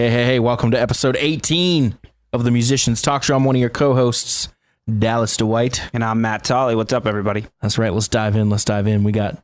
Hey, welcome to episode 18 of the Musicians Talk Show. I'm one of your co-hosts, Dallas Dwight. And I'm Matt Tolley. What's up, everybody? That's right. Let's dive in. We got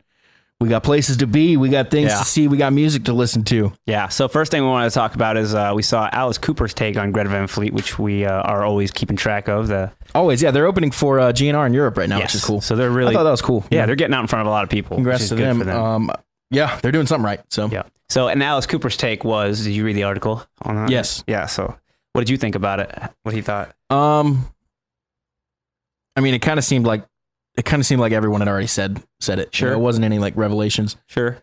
places to be. We got things to see. We got music to listen to. Yeah. So first thing we wanted to talk about is we saw Alice Cooper's take on Greta Van Fleet, which we are always keeping track of. They're opening for GNR in Europe right now, which is cool. So they're really... I thought that was cool. Yeah, they're getting out in front of a lot of people. Congrats to them. Yeah, they're doing something right. So yeah. So, and Alice Cooper's take was, did you read the article on that? Yes. Yeah. So what did you think about it? What he thought? It kind of seemed like everyone had already said it. Sure. There wasn't any like revelations. Sure.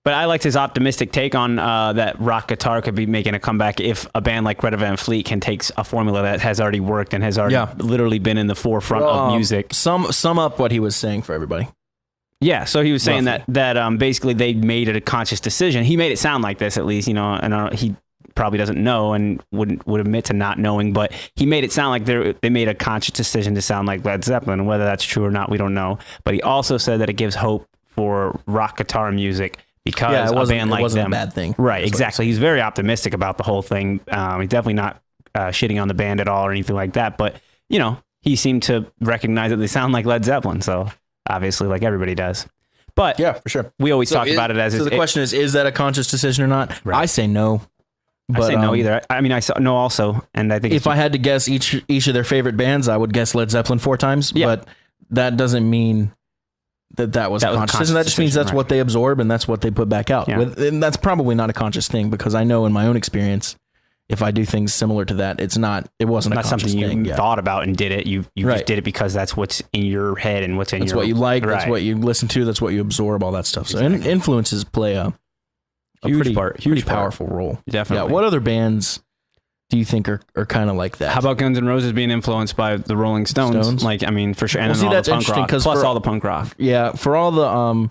But I liked his optimistic take on that rock guitar could be making a comeback if a band like Greta Van Fleet can take a formula that has already worked and has already literally been in the forefront of music. Sum up what he was saying for everybody. Yeah, so he was saying that basically they made it a conscious decision. He made it sound like this, at least, and he probably doesn't know and would admit to not knowing, but he made it sound like they made a conscious decision to sound like Led Zeppelin. Whether that's true or not, we don't know. But he also said that it gives hope for rock guitar music because a band like them. A bad thing. Right, exactly. He's very optimistic about the whole thing. He's definitely not shitting on the band at all or anything like that, but, he seemed to recognize that they sound like Led Zeppelin, so... Obviously, like everybody does. But yeah, for sure. We always talk about it as... So the question is that a conscious decision or not? Right. I say no. But, I say no either. I say no also. And I think if I had to guess each of their favorite bands, I would guess Led Zeppelin 4 times. Yeah. But that doesn't mean that was a conscious decision. That just means that's what they absorb and that's what they put back out. Yeah. And that's probably not a conscious thing because I know in my own experience, if I do things similar to that, it wasn't a conscious something thing. You thought about and did it. You just did it because that's what's in your head and what's in that's what you like. Right. That's what you listen to. That's what you absorb. All that stuff. Exactly. So influences play a huge powerful role. Definitely. Yeah. What other bands do you think are kind of like that? How about Guns N' Roses being influenced by the Rolling Stones? Like, for sure. And all that's the punk rock, plus all the punk rock. Yeah. For all the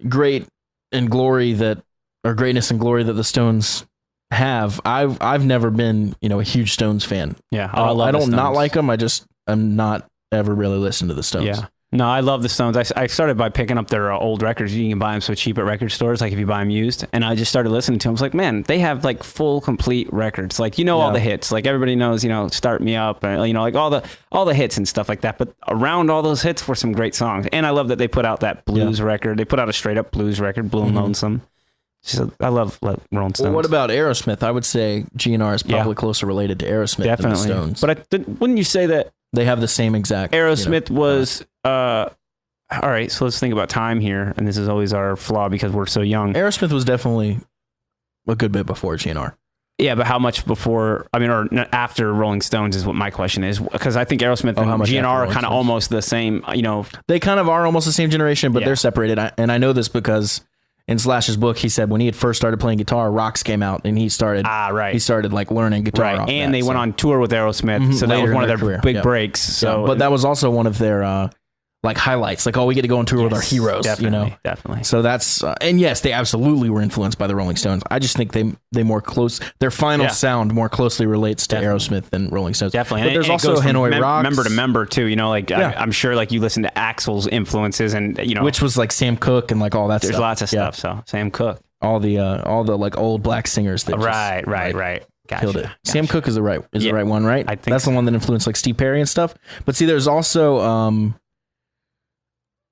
greatness and glory that the Stones have, I've never been a huge Stones fan. Yeah, I don't not like them. I'm not ever really listened to the Stones. Yeah, no, I love the Stones. I started by picking up their old records. You can buy them so cheap at record stores, like if you buy them used. And I just started listening to them. I was like, man, they have like full complete records. Like all the hits. Like everybody knows, Start Me Up, and like all the hits and stuff like that. But around all those hits were some great songs. And I love that they put out that blues record. They put out a straight up blues record, Blue and Lonesome. So I love Rolling Stones. Well, what about Aerosmith? I would say GNR is probably closer related to Aerosmith than the Stones. But wouldn't you say that they have the same exact... Aerosmith was... all right, so let's think about time here. And this is always our flaw because we're so young. Aerosmith was definitely a good bit before GNR. Yeah, but how much before... or after Rolling Stones is what my question is. Because I think Aerosmith and GNR are kind of almost the same, They kind of are almost the same generation, but they're separated. And I know this because... in Slash's book, he said when he had first started playing guitar, Rocks came out, and he started like learning guitar. Right, and they went on tour with Aerosmith, so that was one of their big breaks. So, but that was also one of their like highlights. Like, we get to go on tour with our heroes. Definitely. So that's and yes, they absolutely were influenced by the Rolling Stones. I just think they more close. Their final sound more closely relates to Aerosmith than Rolling Stones. Definitely. But there's also Hanoi Rocks, member to member too. I'm sure like you listen to Axl's influences and which was like Sam Cooke and like all that. There's stuff. Lots of stuff. So Sam Cooke, all the like old black singers. That right. Gotcha. Killed it. Gotcha. Sam Cooke is the right one, right? I think that's the one that influenced like Steve Perry and stuff. But see, there's also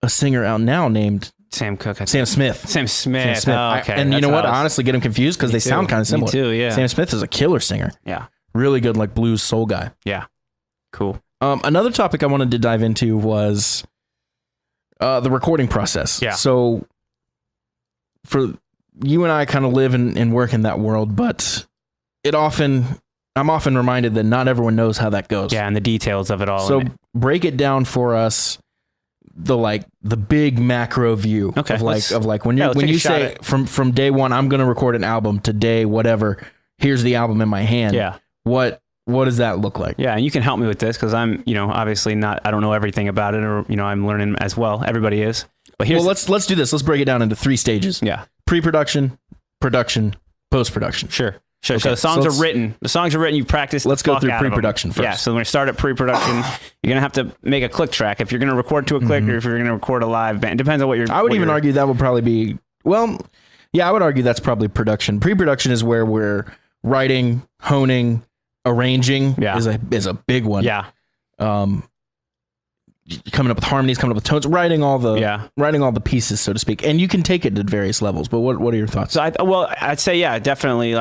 a singer out now named Sam Cooke. Sam Smith. Oh, okay. And you know what? I honestly get them confused because they sound kind of similar. Me too, yeah. Sam Smith is a killer singer. Yeah. Really good, like blues soul guy. Yeah. Cool. Another topic I wanted to dive into was the recording process. Yeah. So for you and I kind of live and work in that world, but I'm often reminded that not everyone knows how that goes. Yeah, and the details of it all. So break it down for us. The big macro view of when you say from day one, I'm going to record an album to day whatever, here's the album in my hand. Yeah. What does that look like? Yeah. And you can help me with this because I'm, obviously I don't know everything about it or, I'm learning as well. Everybody is. But let's do this. Let's break it down into 3 stages. Yeah. Pre-production, production, post-production. Sure. Okay, so the songs are written. You've practiced. Let's go through pre-production first. Yeah, so when we start at pre-production, you're gonna have to make a click track. If you're gonna record to a click, or if you're gonna record a live band, depends on what you're. I would even argue that would probably be I would argue that's probably production. Pre-production is where we're writing, honing, arranging is a big one. Yeah. Coming up with harmonies, coming up with tones, writing all the pieces, so to speak. And you can take it to various levels. But what are your thoughts? So I'd say definitely.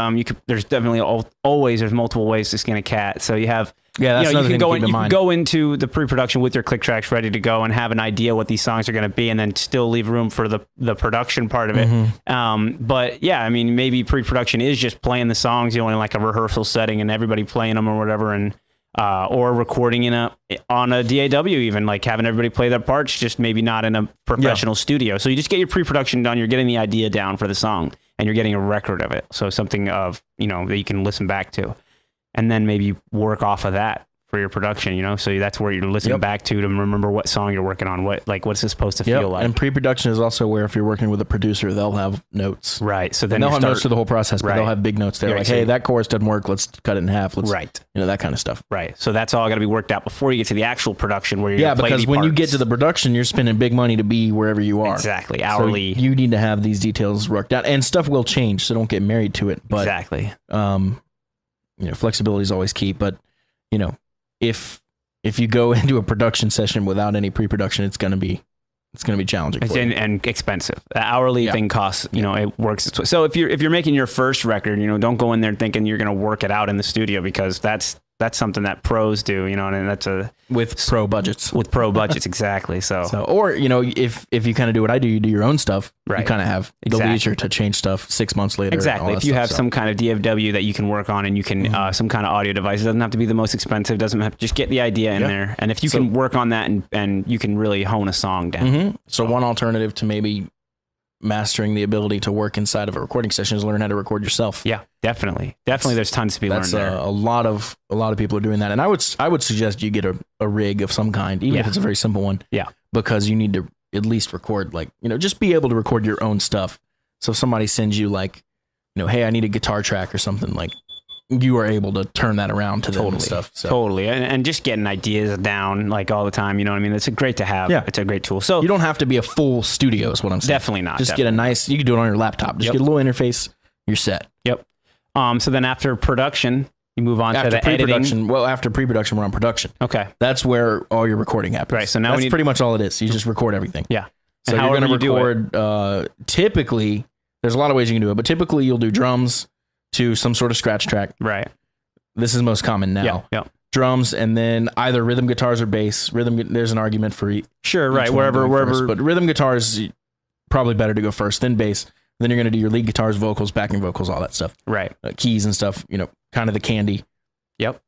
There's definitely always there's multiple ways to skin a cat. So you have that's you can go into the pre-production with your click tracks ready to go and have an idea what these songs are going to be, and then still leave room for the production part of it. But yeah, I mean, maybe pre-production is just playing the songs, in like a rehearsal setting and everybody playing them or whatever, and or recording on a DAW, even like having everybody play their parts, just maybe not in a professional studio. So you just get your pre-production done, you're getting the idea down for the song, and you're getting a record of it. So something of, that you can listen back to, and then maybe work off of that for your production, so that's where you're listening back to remember what song you're working on, what's it supposed to feel like. And pre-production is also where if you're working with a producer, they'll have notes. Right. So then they'll have notes for the whole process, but they'll have big notes there, hey, that chorus doesn't work, let's cut it in half. Let's, that kind of stuff. Right. So that's all got to be worked out before you get to the actual production where you're because when you get to the production, you're spending big money to be wherever you are. Exactly. Hourly. So you need to have these details worked out, and stuff will change, so don't get married to it. But exactly. Flexibility is always key, but if you go into a production session without any pre-production, it's going to be challenging and expensive. The hourly thing costs, it works. So if you're making your first record, don't go in there thinking you're going to work it out in the studio, because that's something that pros do, and that's with pro budgets. With pro budgets, exactly. So or if you kind of do what I do, you do your own stuff. Right. You kind of have the leisure to change stuff 6 months later. Exactly. If you have some kind of DFW that you can work on, and you can some kind of audio device, it doesn't have to be the most expensive. Doesn't have to, just get the idea in there, and if you can work on that and you can really hone a song down. So one alternative to maybe mastering the ability to work inside of a recording session is learn how to record yourself. Yeah, definitely. There's tons to be learned there. A lot of people are doing that, and I would suggest you get a rig of some kind, even if it's a very simple one. Yeah, because you need to at least record, just be able to record your own stuff. So if somebody sends you hey, I need a guitar track or something, you are able to turn that around to them and stuff. So. Totally. And just getting ideas down all the time, It's great to have. Yeah. It's a great tool. So you don't have to be a full studio is what I'm saying. Definitely not. Just get you can do it on your laptop. Just get a little interface, you're set. Yep. So then after production, you move on to the editing. Well, after pre-production, we're on production. Okay. That's where all your recording happens. Right. So now that's pretty much all it is. You just record everything. Yeah. So you're going to record, typically, there's a lot of ways you can do it, but typically you'll do drums to some sort of scratch track. Right. This is most common now. Yeah. Drums, and then either rhythm guitars or bass. There's an argument for each. Sure, right. Wherever. First, but rhythm guitars, probably better to go first, then bass. Then you're going to do your lead guitars, vocals, backing vocals, all that stuff. Right. Keys and stuff, kind of the candy. Yep.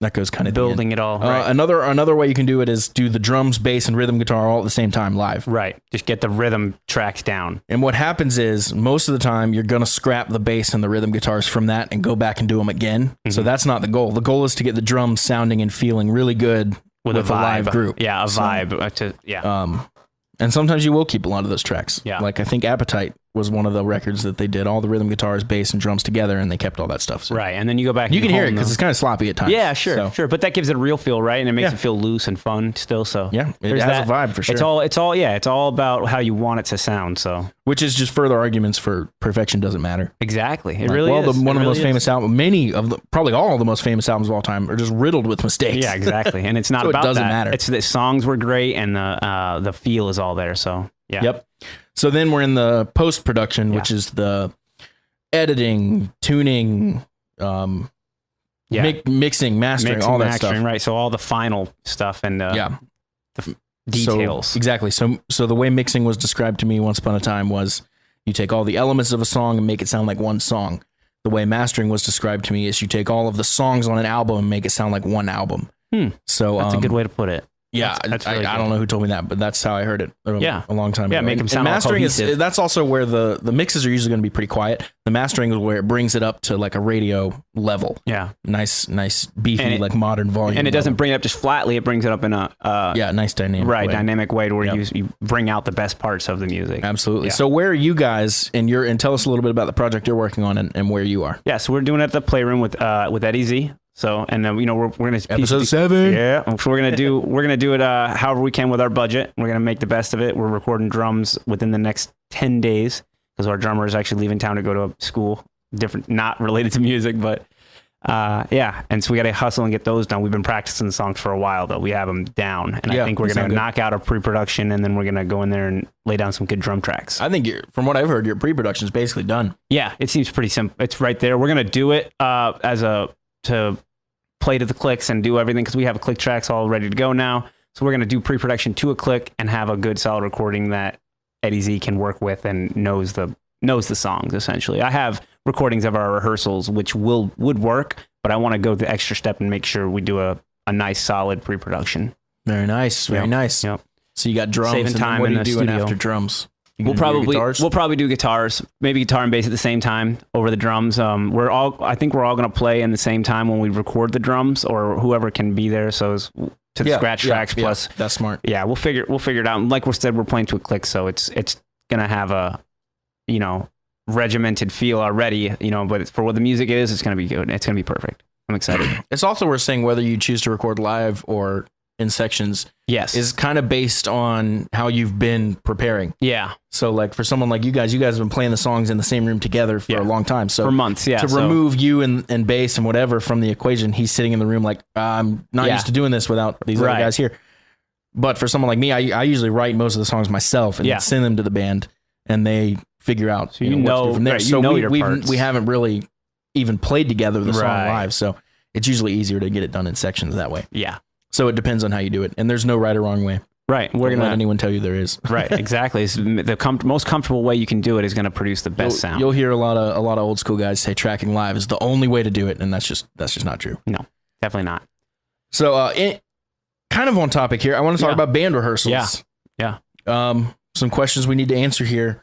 That goes kind of building it all. Right. Another way you can do it is do the drums, bass, and rhythm guitar all at the same time live. Right. Just get the rhythm tracks down. And what happens is most of the time you're going to scrap the bass and the rhythm guitars from that and go back and do them again. Mm-hmm. So that's not the goal. The goal is to get the drums sounding and feeling really good with a live group. Yeah, vibe. And sometimes you will keep a lot of those tracks. Yeah. Like I think Appetite was one of the records that they did all the rhythm guitars, bass, and drums together, and they kept all that stuff. So. Right, and then you go back. You can hear it because it's kind of sloppy at times. Yeah, sure. But that gives it a real feel, right? And it makes it feel loose and fun still. So yeah, it has a vibe for sure. It's all about how you want it to sound. So which is just further arguments for perfection doesn't matter. Exactly, it really is. One of the most famous albums, probably all the most famous albums of all time, are just riddled with mistakes. Yeah, exactly, and it's not so about it doesn't that. matter. It's the songs were great and the feel is all there. So yeah. Yep. So then we're in the post-production, which is the editing, tuning, mixing, mastering, all that stuff. Right. So all the final stuff and the details. So, exactly. So the way mixing was described to me once upon a time was you take all the elements of a song and make it sound like one song. The way mastering was described to me is you take all of the songs on an album and make it sound like one album. So that's a good way to put it. Yeah, that's really I don't know who told me that, but that's how I heard it a long time ago. Yeah, make them sound mastering cohesive. That's also where the mixes are usually going to be pretty quiet. The mastering is where it brings it up to like a radio level. Yeah. Nice, beefy, like modern volume. And it doesn't bring it up just flatly. It brings it up in a... nice dynamic way. Dynamic way to where you bring out the best parts of the music. Absolutely. Yeah. So where are you guys, and tell us a little bit about the project you're working on and where you are. Yeah, so we're doing it at the Playroom with Eddie Z. So, and we're going to episode 7. Yeah. So we're going to do it however we can with our budget. We're going to make the best of it. We're recording drums within the next 10 days because our drummer is actually leaving town to go to school different, not related to music, but and so we got to hustle and get those done. We've been practicing the songs for a while, though. We have them down, and I think we're going to knock out our pre-production, and then we're going to go in there and lay down some good drum tracks. I think from what I've heard, your pre-production is basically done. Yeah, it seems pretty simple. It's right there. We're going to do it to play to the clicks and do everything, because we have click tracks all ready to go now. So we're going to do pre-production to a click and have a good solid recording that Eddie Z can work with and knows the songs, essentially. I have recordings of our rehearsals which would work, but I want to go the extra step and make sure we do a nice solid pre-production. Very nice. Very nice. Yep. So you got drums. Saving time what in are you the doing studio after drums? We'll probably do guitars, maybe guitar and bass at the same time over the drums. I think we're all going to play in the same time when we record the drums, or whoever can be there. So it's to the scratch tracks plus. That's smart. Yeah, we'll figure it out. And like we said, we're playing to a click, so it's going to have a, regimented feel already, but for what the music is, it's going to be good. It's going to be perfect. I'm excited. It's also worth saying whether you choose to record live or in sections. Yes. Is kind of based on how you've been preparing. Yeah. So like for someone like you guys have been playing the songs in the same room together for a long time. So for months. Yeah. To remove you and bass and whatever from the equation, he's sitting in the room like, I'm not used to doing this without these other guys here. But for someone like me, I usually write most of the songs myself and then send them to the band, and they figure out what to do from there. We haven't really even played together the song live, so it's usually easier to get it done in sections that way. Yeah. So it depends on how you do it, and there's no right or wrong way. Right. We're gonna let anyone tell you there is. Right. Exactly. It's the most comfortable way you can do it is going to produce the best sound. You'll hear a lot of old school guys say tracking live is the only way to do it, and that's just not true. No, definitely not. So, kind of on topic here, I want to talk about band rehearsals. Yeah. Some questions we need to answer here.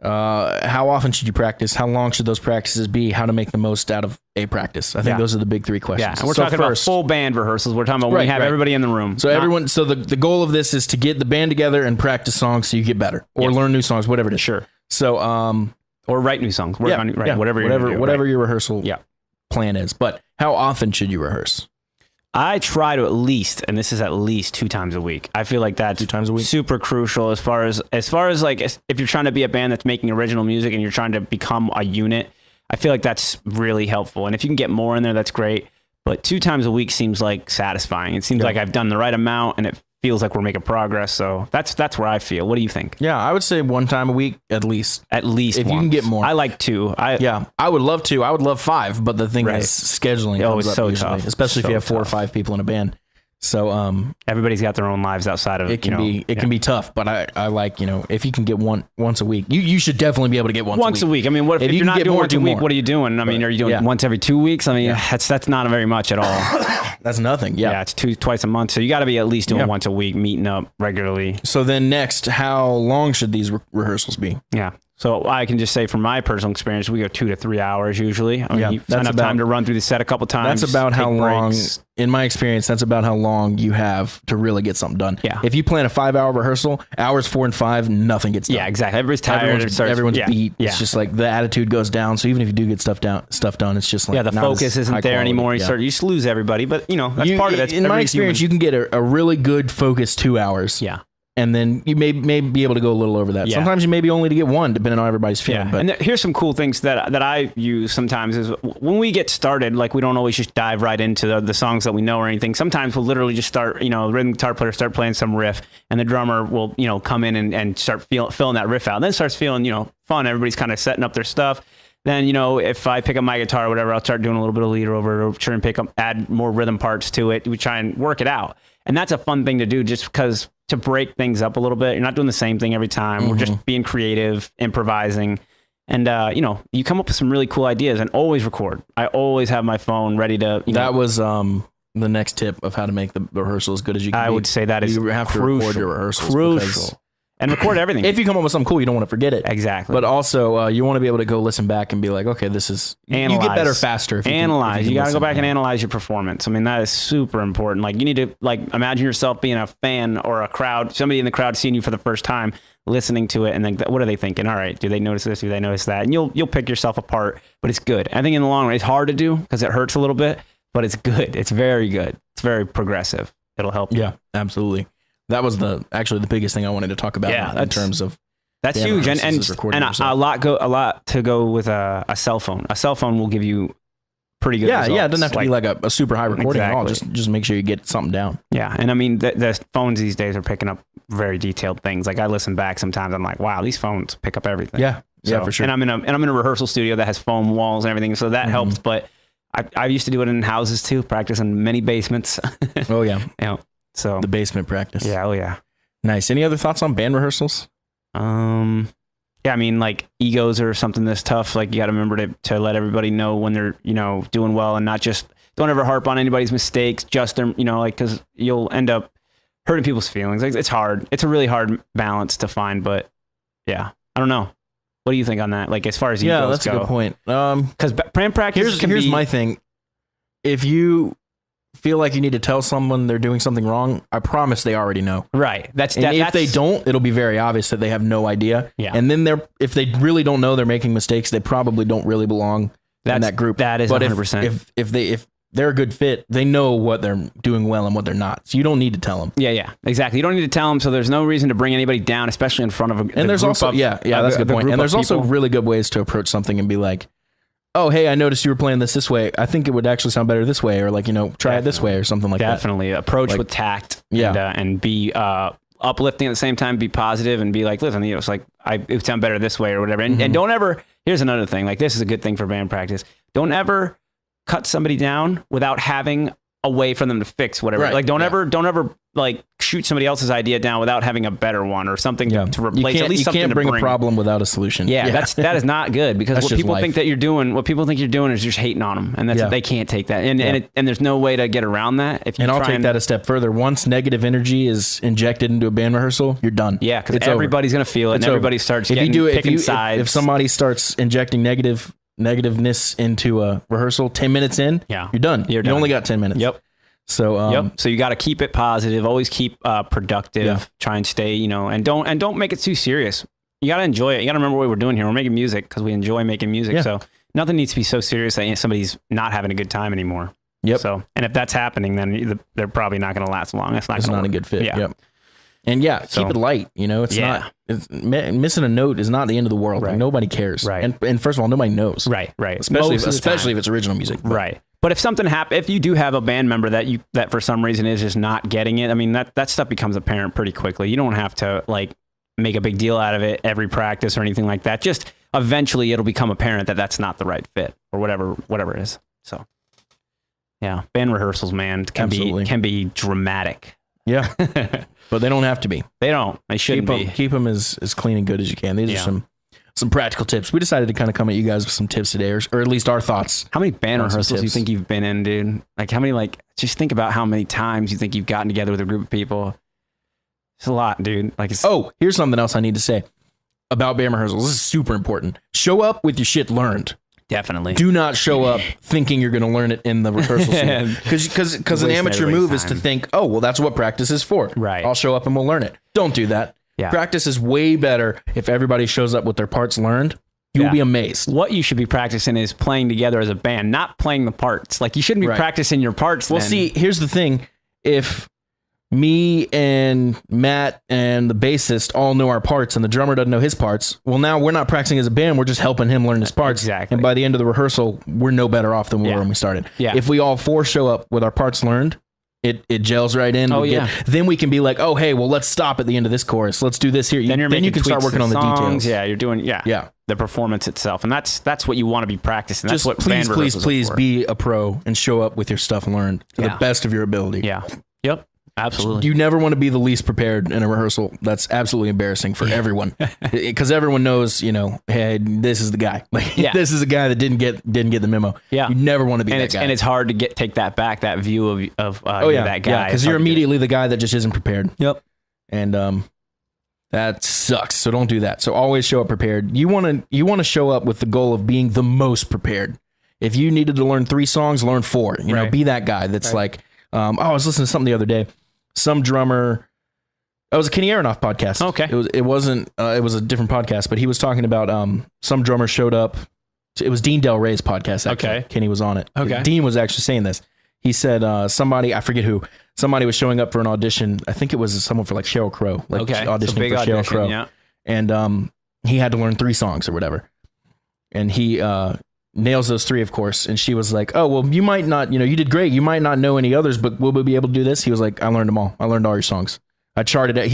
How often should you practice? How long should those practices be? How to make the most out of a practice? I think those are the big three questions. Yeah, and we're talking about full band rehearsals. We're talking about when we have everybody in the room. So the goal of this is to get the band together and practice songs so you get better or learn new songs, whatever it is. Sure. So, or write new songs. Whatever your rehearsal plan is. But how often should you rehearse? I try to at least 2 times a week. I feel like that's 2 times a week, super crucial as far as like if you're trying to be a band that's making original music and you're trying to become a unit. I feel like that's really helpful. And if you can get more in there, that's great. But 2 times a week seems like satisfying. It seems like I've done the right amount, and it feels like we're making progress. So that's where I feel. What do you think? Yeah, I would say 1 time a week at least. At least if once. You can get more. I like 2. I would love 2. I would love 5, but the thing is scheduling. It's so tough, especially if you have 4 or 5 people in a band. So everybody's got their own lives outside of it. Can be tough, but I like, if you can get once a week, you should definitely be able to get once a week. I mean, what if you're not doing once a week? What are you doing? I mean, are you doing once every 2 weeks? I mean, that's not very much at all. That's nothing. Yeah, it's twice a month. So you got to be at least doing once a week, meeting up regularly. So then next, how long should these rehearsals be? Yeah. So I can just say from my personal experience, we go 2 to 3 hours usually. I mean, that's enough time to run through the set a couple times. That's about how long, in my experience, that's about how long you have to really get something done. Yeah. If you plan a 5-hour rehearsal, hours 4 and 5, nothing gets done. Yeah, exactly. Everybody's tired. Everyone's beat. Yeah. It's just like the attitude goes down. So even if you do get stuff done, it's just like the focus isn't there anymore. You just lose everybody. But that's part of it. In my experience, you can get a really good focus 2 hours. Yeah. And then you may be able to go a little over that. Yeah. Sometimes you may be only to get 1, depending on everybody's feeling. Yeah. But here's some cool things that I use sometimes is when we get started, like we don't always just dive right into the songs that we know or anything. Sometimes we'll literally just start, the rhythm guitar player start playing some riff, and the drummer will, come in and start filling that riff out. And then it starts feeling, fun. Everybody's kind of setting up their stuff. Then, if I pick up my guitar or whatever, I'll start doing a little bit of lead over, try and add more rhythm parts to it. We try and work it out. And that's a fun thing to do just because to break things up a little bit. You're not doing the same thing every time. Mm-hmm. We're just being creative, improvising. And, you come up with some really cool ideas and always record. I always have my phone ready to, That was the next tip of how to make the rehearsal as good as you can. I would say that is you have to record your rehearsals. Crucial. And record everything. If you come up with something cool, you don't want to forget it. Exactly. But also, you want to be able to go listen back and be like, okay, this is... Analyze. You get better faster. If you got to go back and analyze your performance. I mean, that is super important. Like, you need to, imagine yourself being a fan or a crowd, somebody in the crowd seeing you for the first time, listening to it, and then what are they thinking? All right, do they notice this? Do they notice that? And you'll pick yourself apart, but it's good. I think in the long run, it's hard to do because it hurts a little bit, but it's good. It's very good. It's very progressive. It'll help you. Yeah, absolutely. That was actually the biggest thing I wanted to talk about in terms of That's huge, and a lot to go with a cell phone. A cell phone will give you pretty good results. Yeah, it doesn't have to be like a super high recording at all. Just make sure you get something down. Yeah, and I mean, the phones these days are picking up very detailed things. Like I listen back sometimes, I'm like, wow, these phones pick up everything. Yeah, for sure. And I'm in a rehearsal studio that has foam walls and everything, so that helps. But I used to do it in houses too, practice in many basements. Oh yeah, so the basement practice. Yeah, oh yeah. Nice. Any other thoughts on band rehearsals? Yeah, I mean, like egos or something that's tough. Like you got to remember to let everybody know when they're, doing well, and not just, don't ever harp on anybody's mistakes, just their, because you'll end up hurting people's feelings. Like it's hard. It's a really hard balance to find, but yeah, I don't know. What do you think on that? Like as far as egos go? Yeah, that's a good point. Because band practice here's my thing. If you feel like you need to tell someone they're doing something wrong, I promise they already know. Right. If they don't, it'll be very obvious that they have no idea. Yeah. And then if they really don't know they're making mistakes, they probably don't really belong in that group. That is 100%. If they're a good fit, they know what they're doing well and what they're not. So you don't need to tell them. Yeah, exactly. You don't need to tell them. So there's no reason to bring anybody down, especially in front of a. And there's also that's a good point. And there's also really good ways to approach something and be like, oh, hey, I noticed you were playing this way. I think it would actually sound better this way, or like, try it this way or something like that. Definitely. Approach with tact and be uplifting at the same time, be positive and be like, listen, it's like, it would sound better this way or whatever. And don't ever, here's another thing, like this is a good thing for band practice. Don't ever cut somebody down without having a way for them to fix whatever. Right. Like don't ever like shoot somebody else's idea down without having a better one or something to replace. At least something you can't bring a problem without a solution. Yeah. that is not good, because what people think you're doing is just hating on them, and they can't take that. And there's no way to get around that. I'll take that a step further. Once negative energy is injected into a band rehearsal, you're done. Yeah, because everybody's going to feel it, and everybody starts picking sides. If somebody starts injecting negativeness into a rehearsal 10 minutes in, you're done. You only got 10 minutes. Yep. So so you got to keep it positive, always keep productive, try and stay, and don't make it too serious. You got to enjoy it. You got to remember what we're doing here. We're making music because we enjoy making music. Yeah. So nothing needs to be so serious that somebody's not having a good time anymore. Yep. So, and if that's happening, then they're probably not going to last long. It's not a good fit. Yeah. Yep. And keep it light. Missing a note is not the end of the world. Right. Like, nobody cares. Right. And first of all, nobody knows. Right. Especially if it's original music. Right. But if something happens, if you do have a band member that for some reason is just not getting it, I mean, that stuff becomes apparent pretty quickly. You don't have to like make a big deal out of it every practice or anything like that. Just eventually it'll become apparent that that's not the right fit or whatever it is. So yeah, band rehearsals, man, can be dramatic. Yeah. But they don't have to be. They don't. They shouldn't be. Keep them as clean and good as you can. These are some practical tips. We decided to kind of come at you guys with some tips today, or at least our thoughts. How many band rehearsals do you think you've been in, dude? Like how many, just think about how many times you think you've gotten together with a group of people. It's a lot, dude. Here's something else I need to say about band rehearsals. This is super important. Show up with your shit learned. Definitely. Do not show up thinking you're going to learn it in the rehearsal scene. Because an amateur move is to think, oh, well, that's what practice is for. Right. I'll show up and we'll learn it. Don't do that. Yeah. Practice is way better if everybody shows up with their parts learned. You'll be amazed. What you should be practicing is playing together as a band, not playing the parts. Like you shouldn't be practicing your parts. Well, see, here's the thing. If me and Matt and the bassist all know our parts and the drummer doesn't know his parts, well, now we're not practicing as a band. We're just helping him learn his parts. Exactly. And by the end of the rehearsal, we're no better off than we were when we started. Yeah. If we all four show up with our parts learned, it gels right in. Then we can be like, oh, hey, well, let's stop at the end of this chorus. Let's do this here. Then you can start working on the details. Yeah, you're doing the performance itself, and that's what you want to be practicing. That's what please be a pro and show up with your stuff learned to the best of your ability. Yeah. Yep. Absolutely. You never want to be the least prepared in a rehearsal. That's absolutely embarrassing for everyone, because everyone knows, hey, this is the guy. This is a guy that didn't get the memo. Yeah. You never want to be that guy. And it's hard to take that back, that view of that guy. Because you're immediately the guy that just isn't prepared. Yep. And that sucks. So don't do that. So always show up prepared. You want to show up with the goal of being the most prepared. If you needed to learn 3 songs, learn 4. Be that guy that's like, I was listening to something the other day. Some drummer, it was a Kenny Aronoff podcast. Okay. It wasn't, it was a different podcast, but he was talking about some drummer showed up. It was Dean Del Rey's podcast. Actually. Okay. Kenny was on it. Okay. Dean was actually saying this. He said somebody, I forget who, somebody was showing up for an audition. I think it was someone for like Sheryl Crow. Auditioning for Sheryl Crow. Yeah. And he had to learn 3 songs or whatever. And he nails those 3, of course. And she was like, oh, well, you might not, you did great. You might not know any others, but will we be able to do this? He was like, I learned them all. I learned all your songs. He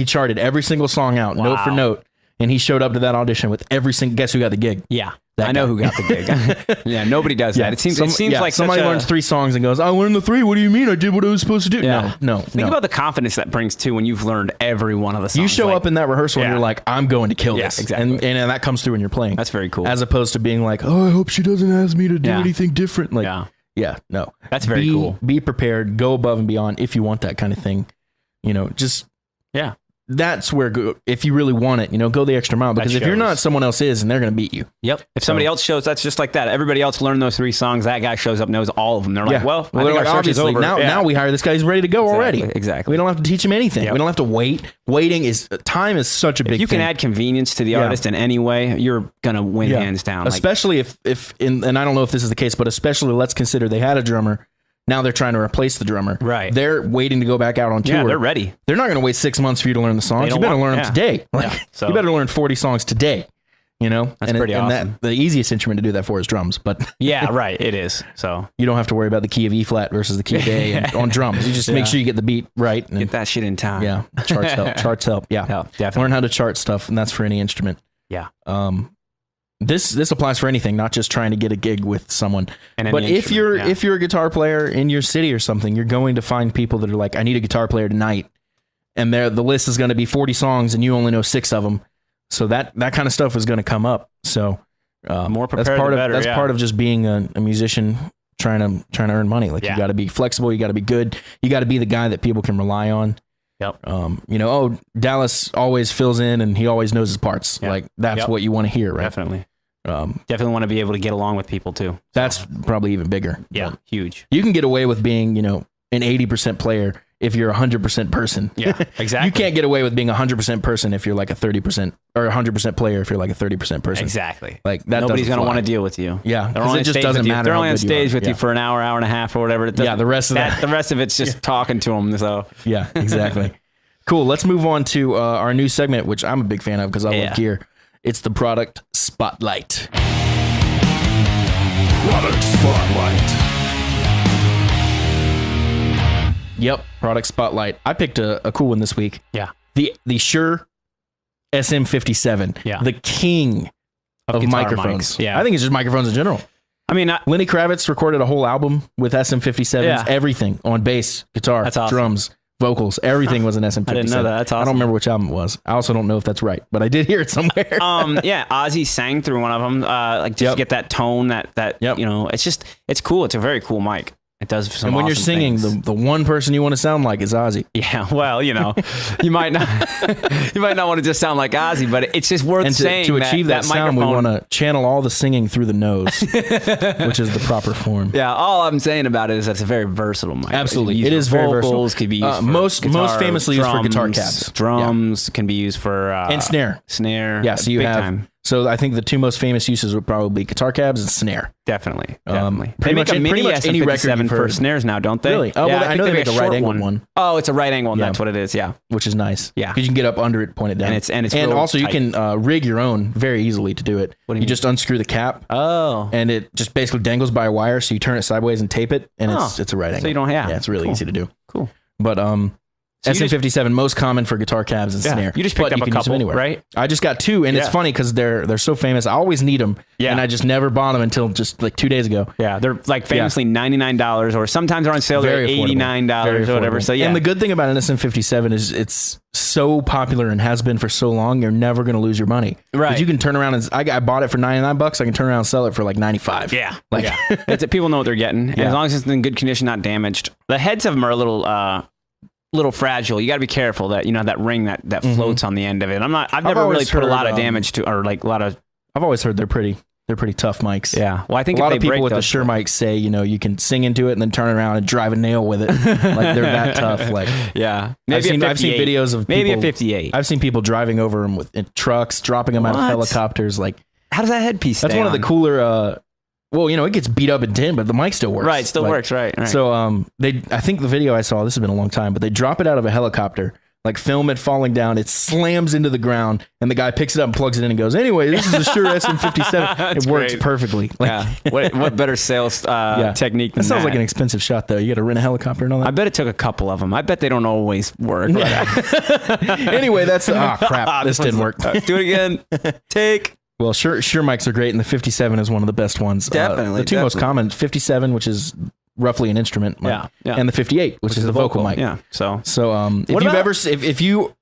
charted every single song out, note for note. And he showed up to that audition with every single, guess who got the gig? Yeah. I know who got the gig. Yeah, nobody does that. It seems like somebody learns 3 songs and goes, I learned the 3. What do you mean? I did what I was supposed to do. Yeah. No. Think about the confidence that brings too when you've learned every one of the songs. You show up in that rehearsal and you're like, I'm going to kill this. Exactly. And that comes through when you're playing. That's very cool. As opposed to being like, oh, I hope she doesn't ask me to do anything different. Like, no. That's very cool. Be prepared. Go above and beyond if you want that kind of thing. That's where, if you really want it, go the extra mile. Because if you're not, someone else is, and they're going to beat you. Yep. If somebody else shows, that's just like that. Everybody else learned those 3 songs. That guy shows up, knows all of them. They're like, well, I think our search is over. Now we hire this guy. He's ready to go already. Exactly. We don't have to teach him anything. We don't have to wait. Time is such a big thing. If you can add convenience to the artist in any way, you're going to win hands down. Especially and I don't know if this is the case, but especially let's consider they had a drummer. Now they're trying to replace the drummer. Right. They're waiting to go back out on tour. Yeah, they're ready. They're not going to wait 6 months for you to learn the songs. You better learn them today. You better learn 40 songs today. That's pretty awesome. The easiest instrument to do that for is drums. But yeah, right. It is. So you don't have to worry about the key of E flat versus the key of A on drums. You just make sure you get the beat right. And get that shit in time. Yeah. Charts help. Yeah. Definitely. Learn how to chart stuff, and that's for any instrument. Yeah. This applies for anything, not just trying to get a gig with someone. But if you're a guitar player in your city or something, you're going to find people that are like, I need a guitar player tonight, and the list is going to be 40 songs, and you only know 6 of them. So that kind of stuff is going to come up. So more prepared, that's part of just being a musician trying to earn money. Like you got to be flexible, you got to be good, you got to be the guy that people can rely on. Yep. Dallas always fills in and he always knows his parts. Yep. Like that's what you want to hear, right? Definitely. Definitely want to be able to get along with people too. That's probably even bigger. Yeah, huge. You can get away with being, an 80% player if you're a 100% person. Yeah, exactly. You can't get away with being a 100% person if you're like a 30% or 100% player if you're like a 30% person. Exactly. Like that. Nobody's going to want to deal with you. Yeah, because it just doesn't matter. They're only on stage with you for an hour and a half or whatever. The rest of it's just talking to them. So yeah, exactly. Cool. Let's move on to our new segment, which I'm a big fan of because I love gear. It's the product spotlight. Product spotlight. Yep, product spotlight. I picked a cool one this week. Yeah. The Shure SM57. Yeah. The king of microphones. Yeah. I think it's just microphones in general. I mean, Lenny Kravitz recorded a whole album with SM57s, everything on bass, guitar, drums, vocals, everything was an SM57. I didn't know that. That's awesome. I don't remember which album it was. I also don't know if that's right, but I did hear it somewhere. Ozzy sang through one of them, to get that tone, that it's cool. It's a very cool mic. It does some. And when awesome you're singing, things. the one person you want to sound like is Ozzy. Yeah, well, you might not want to just sound like Ozzy, but it's just worth saying. To achieve that sound, we want to channel all the singing through the nose, which is the proper form. Yeah, all I'm saying about it is that's a very versatile mic. Absolutely, it is very versatile. Could be used for most famously drums, used for guitar cabs. Drums can be used for and snare. Yeah, so you have. Time. So I think the 2 most famous uses would probably be guitar cabs and snare. Definitely. They make a mini any record for snares now, don't they? Really? Oh, I know they make a right angle one. Oh, it's a right angle, and that's what it is. Yeah, which is nice. Yeah, because you can get up under it, point it down, and also tight. You can rig your own very easily to do it. What do you just unscrew the cap. Oh, and it just basically dangles by a wire, so you turn it sideways and tape it, and it's a right angle. So you don't have. Yeah, it's really easy to do. Cool. But So SM57 most common for guitar cabs and snare. You just picked up a couple, right? I just got 2, and it's funny because they're so famous. I always need them, and I just never bought them until just like 2 days ago. Yeah, they're like famously $99, or sometimes they're on sale. They're $89 or whatever. So yeah, and the good thing about an SM57 is it's so popular and has been for so long. You're never going to lose your money, right? Because you can turn around and I bought it for $99. I can turn around and sell it for like $95. Yeah, people know what they're getting, and as long as it's in good condition, not damaged. The heads of them are a little fragile. You got to be careful that that ring that floats on the end of it. I've never really put a lot of damage to, or like a lot of. I've always heard they're pretty tough mics. Yeah. Well, I think a lot of people with the Shure mics say you can sing into it and then turn around and drive a nail with it. Like they're that tough. Like yeah. I've seen videos of maybe a 58. I've seen people driving over them in trucks, dropping them out of helicopters. Like how does that headpiece stay That's one of the cooler. Well, it gets beat up in tin, but the mic still works. Right, still works, right. So I think the video I saw, this has been a long time, but they drop it out of a helicopter. like film it falling down. It slams into the ground, and the guy picks it up and plugs it in and goes, anyway, this is a Shure SM57. It works perfectly. Like, what better sales technique than that? That sounds like an expensive shot, though. You got to rent a helicopter and all that. I bet it took a couple of them. I bet they don't always work. Anyway, that's... Oh, crap. This didn't work. Do it again. Take... Well, Shure mics are great, and the 57 is one of the best ones. Definitely. The two most common, 57, which is roughly an instrument mic, and the 58, which is the vocal mic. Yeah. So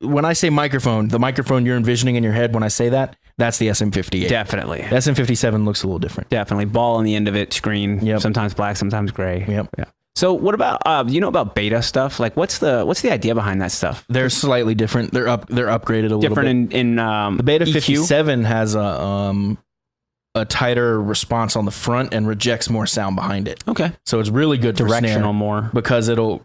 when I say microphone, the microphone you're envisioning in your head when I say that, that's the SM58. Definitely. The SM57 looks a little different. Definitely. Ball on the end of it, screen. Yep. Sometimes black, sometimes gray. Yep. Yeah. So what about you know about beta stuff? Like what's the idea behind that stuff? They're slightly different. They're upgraded a little bit. Different in the Beta EQ? 57 has a tighter response on the front and rejects more sound behind it. Okay. So it's really good for directional snare more because it'll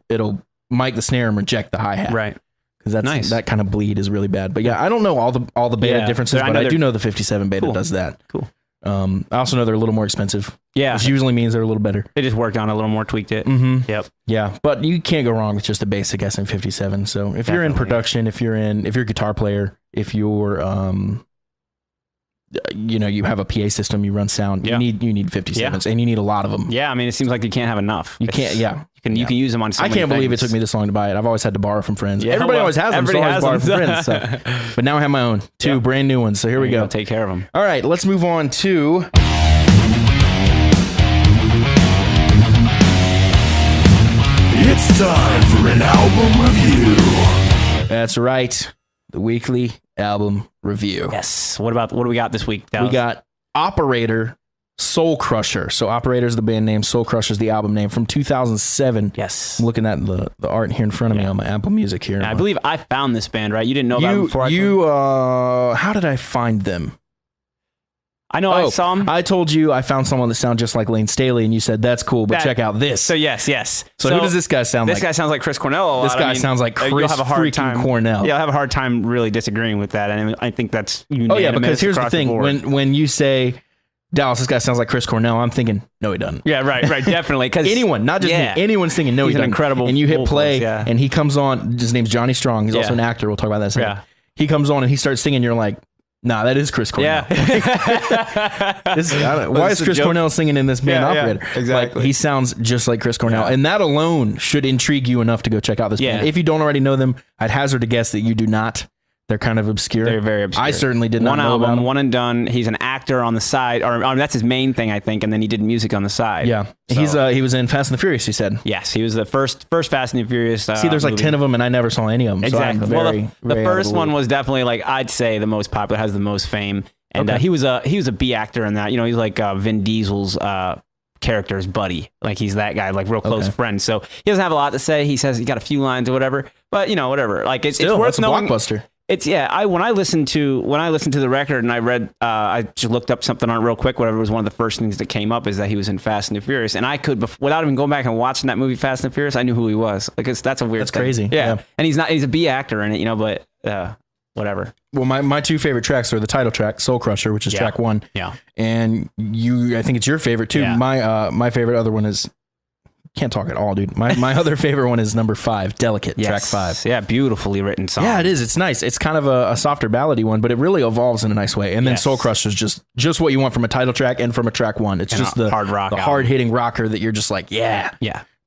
mic the snare and reject the hi-hat. Right. Because that's nice. That kind of bleed is really bad. But yeah, I don't know all the beta differences, but I do know the 57 beta does that. Cool. I also know they're a little more expensive. Yeah. Which usually means they're a little better. They just worked on it a little more, tweaked it. Mm-hmm. Yep. Yeah. But you can't go wrong with just a basic SM57. So if you're in production, if you're a guitar player, if you're you have a PA system, you run sound, you need 57s and you need a lot of them. Yeah. I mean, it seems like you can't have enough. You can't. Yeah. You can use them on so I can't believe it took me this long to buy it. I've always had to borrow from friends. Yeah, everybody always has them. So I always borrow from friends. So. But now I have my own two brand new ones. So here we go. Take care of them. All right, let's move on to it's time for an album review. That's right. The weekly album review. Yes. What do we got this week, Dallas? We got Operator, Soul Crusher. So Operator is the band name, Soul Crusher is the album name from 2007. Yes. I'm looking at the art here in front of me on my Apple Music here. I believe I found this band, right? You didn't know about them before? How did I find them? I know I saw them. I told you I found someone that sounds just like Lane Staley, and you said, that's cool, but check out this. So yes. So who does this guy sound like? This guy sounds like Chris Cornell a lot. This guy sounds like Chris freaking Cornell. Yeah, I'll have a hard time really disagreeing with that. And I think that's unanimous. Oh yeah, because here's the thing. When you say, Dallas, this guy sounds like Chris Cornell, I'm thinking, no, he doesn't. Yeah, right, definitely. Because anyone, not just me, anyone's thinking, no, he doesn't. Incredible. And you hit play, and he comes on. His name's Johnny Strong. He's also an actor. We'll talk about that in a second. Yeah. He comes on and he starts singing. You're like, nah, that is Chris Cornell. Yeah. Why is Chris Cornell singing in this band Operator? Yeah, exactly. Like, he sounds just like Chris Cornell. Yeah. And that alone should intrigue you enough to go check out this band. If you don't already know them, I'd hazard a guess that you do not. They're kind of obscure. They're very obscure. I certainly did not know about them. One and done. He's an actor on the side, or that's his main thing, I think, and then he did music on the side. Yeah. So. He was in Fast and the Furious, you said. Yes, he was the first Fast and the Furious. See, there's like movie. 10 of them, and I never saw any of them. Exactly. So the first one was definitely, like, I'd say the most popular, has the most fame. And he was a B actor in that. You know, he's like Vin Diesel's character's buddy. Like, he's that guy, like real close friend. So he doesn't have a lot to say. He says he got a few lines or whatever. But, you know, whatever. Like, it's worth knowing. Blockbuster. It's when I listened to the record and I read, I just looked up something on it real quick. Whatever was one of the first things that came up is that he was in Fast and the Furious, and I could, without even going back and watching that movie Fast and the Furious, I knew who he was. Like, that's a weird. That's thing. Crazy. Yeah, and he's a B actor in it, you know, but whatever. Well, my two favorite tracks are the title track, Soul Crusher, which is track 1. Yeah, and I think it's your favorite too. Yeah. My favorite other one is. Can't talk at all, dude. My other favorite one is number 5, Delicate, track 5. Yeah, beautifully written song. Yeah, it is. It's nice. It's kind of a softer ballady one, but it really evolves in a nice way. And then Soul Crusher is just what you want from a title track and from a track 1. It's just the hard rock, the hard hitting rocker that you're just like, yeah.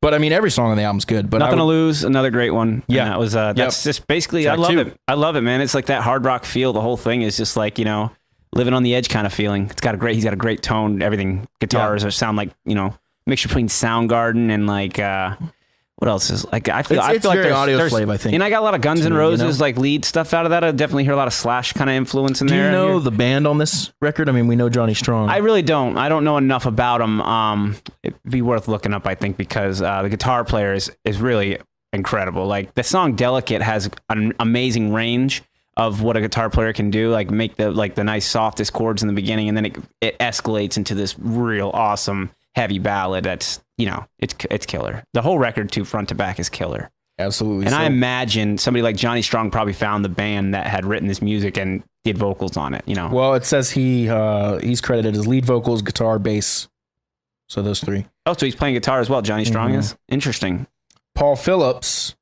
But I mean, every song on the album's good. But Nothing to Lose, another great one. Yeah, and that was that's just basically track I love 2. It. I love it, man. It's like that hard rock feel. The whole thing is just like, you know, living on the edge kind of feeling. He's got a great tone. Everything guitars sound like, you know. Mixture between Soundgarden and like what else is like I feel it's like very Audioslave, I think. And I got a lot of Guns N' Roses like lead stuff out of that. I definitely hear a lot of Slash kind of influence in there. Do you know the band on this record? I mean, we know Johnny Strong. I really don't. I don't know enough about him. It'd be worth looking up, I think, because the guitar player is really incredible. Like the song Delicate has an amazing range of what a guitar player can do, like make the nice softest chords in the beginning, and then it escalates into this real awesome heavy ballad that's, you know, it's killer. The whole record too, front to back, is killer. Absolutely. And I imagine somebody like Johnny Strong probably found the band that had written this music and did vocals on it, you know. Well, it says he's credited as lead vocals, guitar, bass. So those 3. Oh, so he's playing guitar as well, Johnny Strong is? Interesting. Paul Phillips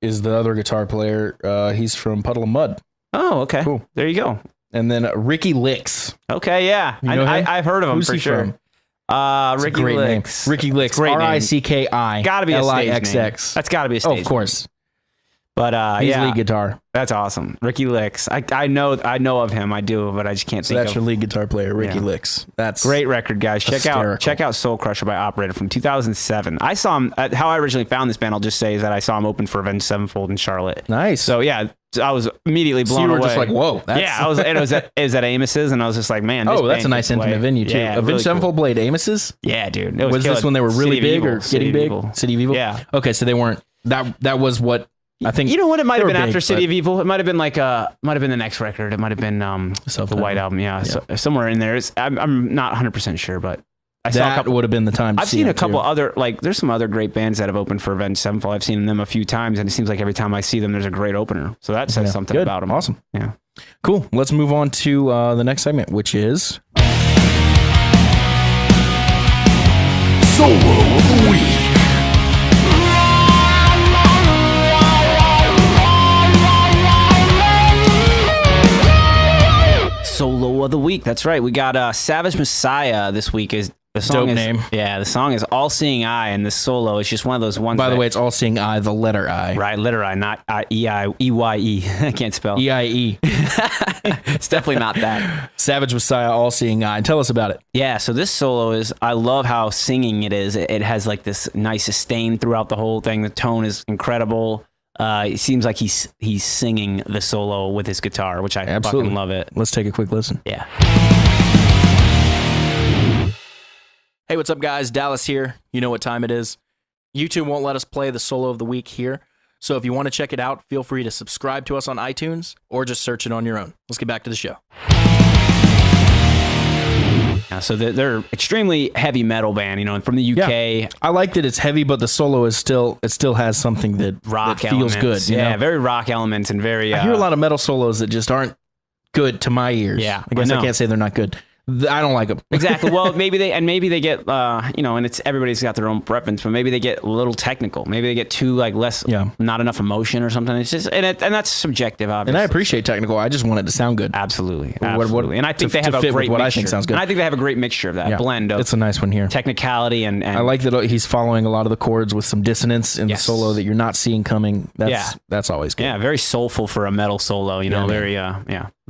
is the other guitar player. He's from Puddle of Mudd. Oh, okay. Cool. There you go. And then Ricky Licks. Okay, yeah. I've heard of him. Who's for he sure. From? Ricky Licks. Ricky Licks. Ricki. Gotta be a stage Lixx. name. That's gotta be a stage of course. Name. But he's lead guitar. That's awesome. Ricky Licks. I know of him. I do, but I just can't think of. That's your lead guitar player, Ricky Licks. That's great record, guys. Check out Soul Crusher by Operator from 2007. I saw him. How I originally found this band, I'll just say, is that I saw him open for Avenged Sevenfold in Charlotte. Nice. So yeah, I was immediately blown away. You were just like, whoa. Yeah, it was at Amos's, and I was just like, man. This that's a nice intimate venue too. Yeah, Avenged Sevenfold played Amos's. Yeah, dude. Was this when they were really big or getting big? City of Evil. Yeah. Okay, so they weren't. That was what. I think, you know what, it might have been after City of Evil. It might have been like might have been the next record. It might have been the White Album. Yeah. So, somewhere in there. I'm not 100% sure, but that would have been the time. I've seen a couple other, like, there's some other great bands that have opened for Avenged Sevenfold. I've seen them a few times, and it seems like every time I see them, there's a great opener. So that says something about them. Awesome. Yeah. Cool. Let's move on to the next segment, which is Solo of the Week. Solo of the Week. That's right. We got Savage Messiah this week. The song dope name. Yeah, the song is All Seeing Eye, and the solo is just one of those ones. By the way, it's All Seeing Eye, the letter I. Right, letter I, not E-I-E-Y-E. I can't spell. E-I-E. It's definitely not that. Savage Messiah, All Seeing Eye. Tell us about it. Yeah, so this solo is, I love how singing it is. It has like this nice sustain throughout the whole thing. The tone is incredible. It seems like he's singing the solo with his guitar, which I fucking love it. Let's take a quick listen. Yeah. Hey, what's up, guys? Dallas here. You know what time it is. YouTube won't let us play the solo of the week here. So if you want to check it out, feel free to subscribe to us on iTunes or just search it on your own. Let's get back to the show. Yeah, so they're extremely heavy metal band, you know, and from the UK. Yeah. I like that it's heavy, but the solo is still has something that feels good. Yeah, very rock elements and very. I hear a lot of metal solos that just aren't good to my ears. Yeah, I guess I can't say they're not good. I don't like them. Exactly. Well, maybe they get, you know, and it's everybody's got their own preference, but maybe they get a little technical. Maybe they get too like less, not enough emotion or something. It's just, and that's subjective, obviously. And I appreciate technical. I just want it to sound good. Absolutely. And I think they have a great what mixture. I think sounds good. And I think they have a great mixture of that blend of. It's a nice one here. Technicality and I like that he's following a lot of the chords with some dissonance in the solo that you're not seeing coming. That's always good. Yeah, very soulful for a metal solo. You know, very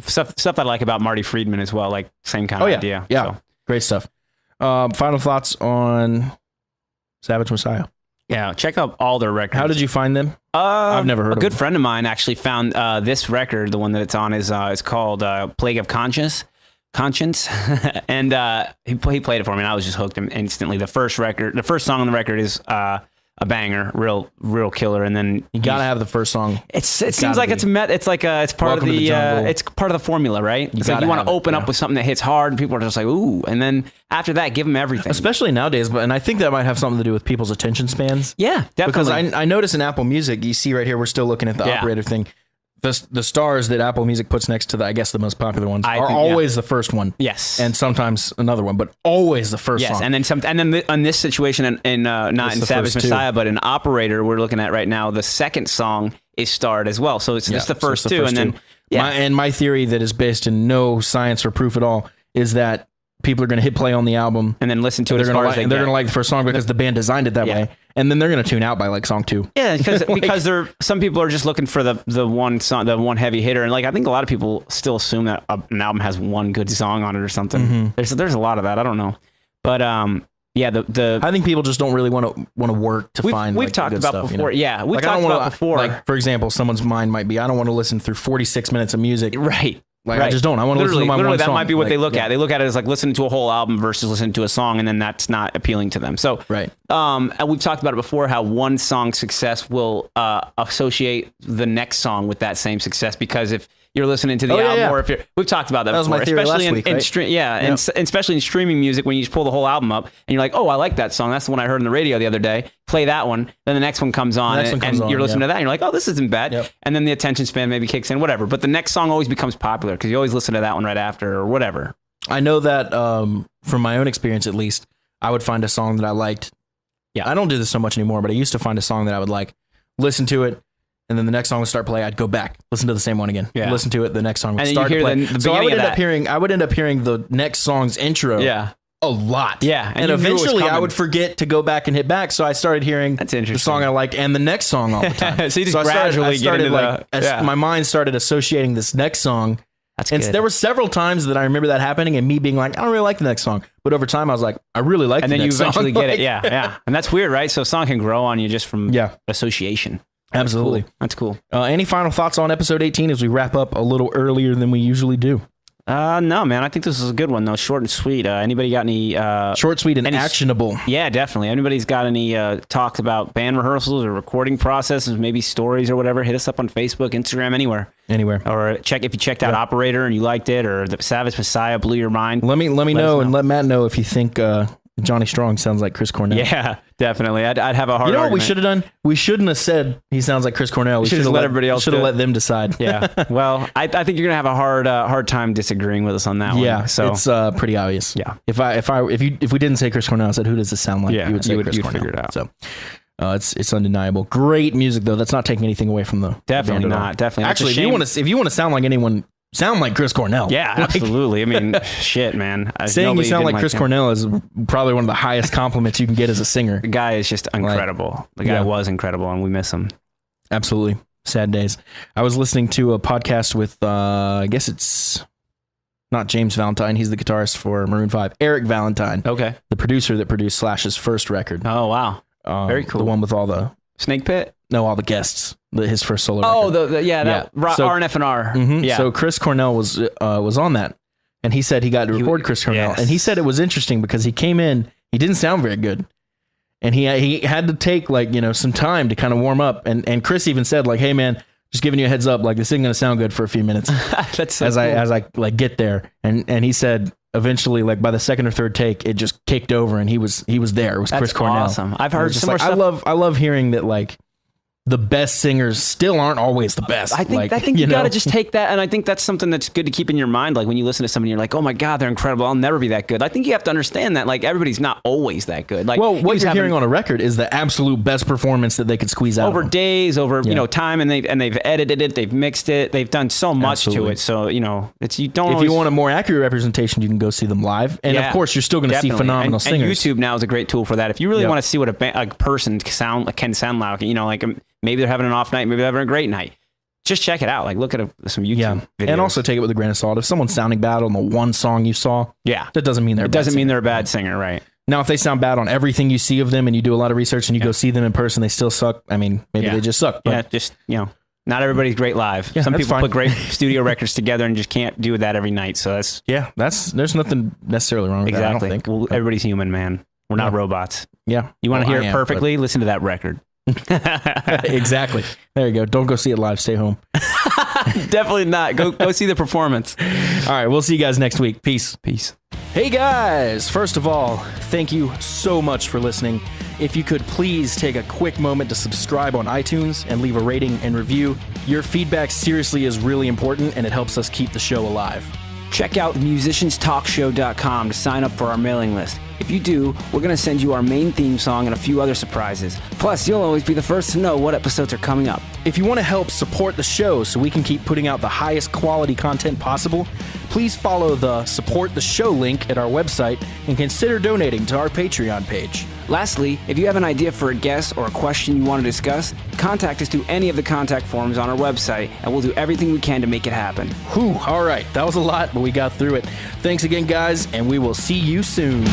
stuff I like about Marty Friedman as well. Like same kind of idea. Yeah. So. Great stuff. Final thoughts on Savage Messiah. Yeah, check out all their records. How did you find them? I've never heard of them. A good friend of mine actually found this record. The one that it's on is called Plague of Conscience. And he played it for me, and I was just hooked instantly. The first song on the record is a banger, real killer, and then you gotta have the first song. It seems like it's part of the it's part of the formula, right? It's like you want to open up with something that hits hard, and people are just like ooh, and then after that, give them everything. Especially nowadays, and I think that might have something to do with people's attention spans. Yeah, definitely. Because I notice in Apple Music, you see right here, we're still looking at the operator thing. The stars that Apple Music puts next to the most popular ones are always the first one. Yes, and sometimes another one, but always the first song. Yes, and then on this situation, not in Savage Messiah, but in Operator, we're looking at right now. The second song is starred as well, so it's just the first two, and then my theory that is based in no science or proof at all is that people are going to hit play on the album and then listen to it. They're going to like the first song because the band designed it that way, and then they're going to tune out by like song 2. Yeah, because some people are just looking for the one song, the one heavy hitter, and like I think a lot of people still assume that an album has one good song on it or something. Mm-hmm. There's a lot of that. I don't know, but I think people just don't really want to work to find. We've talked about stuff, before. You know? Yeah, we've talked about before. Like for example, someone's mind might be, I don't want to listen through 46 minutes of music. Right. I just don't. I want to listen to my one song. That might be what they look at. They look at it as like listening to a whole album versus listening to a song, and then that's not appealing to them. So, and we've talked about it before, how one song's success will associate the next song with that same success, because if you're listening to the album, or if we've talked about that before, especially and especially in streaming music, when you just pull the whole album up and you're like, oh, I like that song. That's the one I heard on the radio the other day. Play that one. Then the next one comes on, and you're listening to that, and you're like, oh, this isn't bad. Yep. And then the attention span maybe kicks in, whatever. But the next song always becomes popular because you always listen to that one right after or whatever. I know that from my own experience, at least, I would find a song that I liked. Yeah, I don't do this so much anymore, but I used to find a song that I would like, listen to it, and then the next song would start playing. I'd go back, listen to the same one again, listen to it. The next song would and start to play. So I would end up hearing the next song's intro. A lot. Yeah. And eventually I would forget to go back and hit back. So I started hearing the song I liked and the next song all the time. So you just gradually get into my mind started associating this next song. And there were several times that I remember that happening and me being like, I don't really like the next song. But over time I was like, I really like the next song. And then you eventually get it. Yeah. And that's weird, right? So a song can grow on you just from association. Absolutely. That's cool. Any final thoughts on episode 18 as we wrap up a little earlier than we usually do? No, man. I think this is a good one, though. Short and sweet. Anybody got any... short, sweet, and actionable. Yeah, definitely. Anybody's got any talks about band rehearsals or recording processes, maybe stories or whatever, hit us up on Facebook, Instagram, anywhere. Or if you checked out Operator and you liked it, or the Savage Messiah blew your mind. Let me know and let Matt know if you think Johnny Strong sounds like Chris Cornell. Yeah, definitely. I'd have a hard You know argument. what we should have done? We shouldn't have said he sounds like Chris Cornell. We should have let everybody else. Should have let them decide. Yeah. Well, I think you're gonna have a hard time disagreeing with us on that one. Yeah. So it's pretty obvious. Yeah. If we didn't say Chris Cornell, I said who does this sound like? Yeah. You would say Chris Cornell. Figure it out. So. It's undeniable. Great music though. That's not taking anything away from the definitely band not. Definitely. Actually, if you want to sound like anyone, sound like Chris Cornell. Yeah, absolutely. I mean, shit, man. Saying you sound like Chris Cornell is probably one of the highest compliments you can get as a singer. The guy is just incredible. The guy was incredible, and we miss him. Absolutely. Sad days. I was listening to a podcast with, I guess it's not James Valentine. He's the guitarist for Maroon 5. Eric Valentine. Okay. The producer that produced Slash's first record. Oh, wow. Very cool. The one with all the... Snake Pit? No, all the guests. His first solo record. So, RNF&R. Mm-hmm. Yeah. So Chris Cornell was on that. And he said he got to record Chris Cornell. Yes. And he said it was interesting because he came in, he didn't sound very good. And he had to take some time to kind of warm up. And Chris even said hey man, just giving you a heads up, this isn't going to sound good for a few minutes. That's so as I get there. And he said eventually by the second or third take, it just kicked over and he was there. It was Chris Cornell. Awesome. I've heard similar stuff. I love hearing that the best singers still aren't always the best. I think you got to just take that. And I think that's something that's good to keep in your mind. When you listen to somebody, you're like, oh my God, they're incredible. I'll never be that good. I think you have to understand that everybody's not always that good. What you're hearing on a record is the absolute best performance that they could squeeze out over days, over time, and they've edited it, they've mixed it, they've done so much to it. So it's you don't. If you want a more accurate representation, you can go see them live, and of course you're still going to see phenomenal singers. And YouTube now is a great tool for that. If you really want to see what a person can sound like, maybe they're having an off night, maybe they're having a great night. Just check it out. Look at some YouTube videos. And also take it with a grain of salt. If someone's sounding bad on the one song you saw, that doesn't mean they're a bad singer, right? Now, if they sound bad on everything you see of them and you do a lot of research and you go see them in person, they still suck. I mean, maybe they just suck. But not everybody's great live. Some people put great studio records together and just can't do that every night. So there's nothing necessarily wrong with that, I don't think. Well, everybody's human, man. We're not robots. Yeah. You want to hear it perfectly? Listen to that record. Exactly. There you go. Don't go see it live. Stay home. Definitely not. Go see the performance. All right. We'll see you guys next week. Peace. Hey guys. First of all, thank you so much for listening. If you could please take a quick moment to subscribe on iTunes and leave a rating and review. Your feedback seriously is really important and it helps us keep the show alive. Check out musicianstalkshow.com to sign up for our mailing list. If you do, we're going to send you our main theme song and a few other surprises. Plus, you'll always be the first to know what episodes are coming up. If you want to help support the show so we can keep putting out the highest quality content possible, please follow the Support the Show link at our website and consider donating to our Patreon page. Lastly, if you have an idea for a guest or a question you want to discuss, contact us through any of the contact forms on our website, and we'll do everything we can to make it happen. Whew, all right. That was a lot, but we got through it. Thanks again, guys, and we will see you soon.